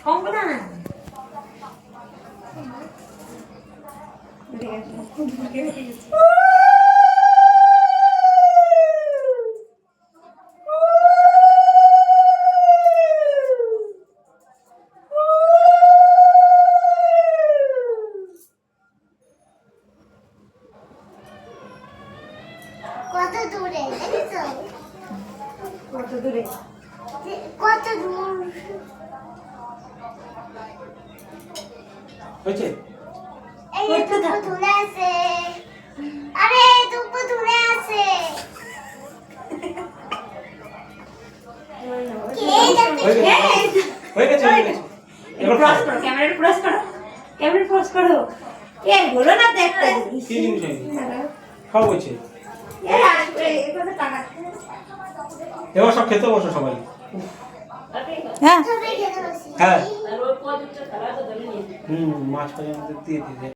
কঙ্কনা কত দূরে দেখেছো? কত দূরে কত দূর হয়েছে? এই করতে দুটো থাকো। দূরে আছে। আরে দুটো দূরে আছে। কে যাচ্ছে? হয়ে গেছে, হয়ে গেছে, হয়ে গেছে। এবার ক্রস খাও। করো ক্যামেরা ক্রস করো ক্যামেরা ক্রস করো এ হলো না তো একটা জিনিস কি জিনিস হয়নি? খাও হয়েছে। এ আসবে এখানে টাকা এবার সব খেতে বসো সবাই। হ্যাঁ সবাই খেতে বসি। হ্যাঁ। মাছ পাই আমাদের দিয়ে দিতে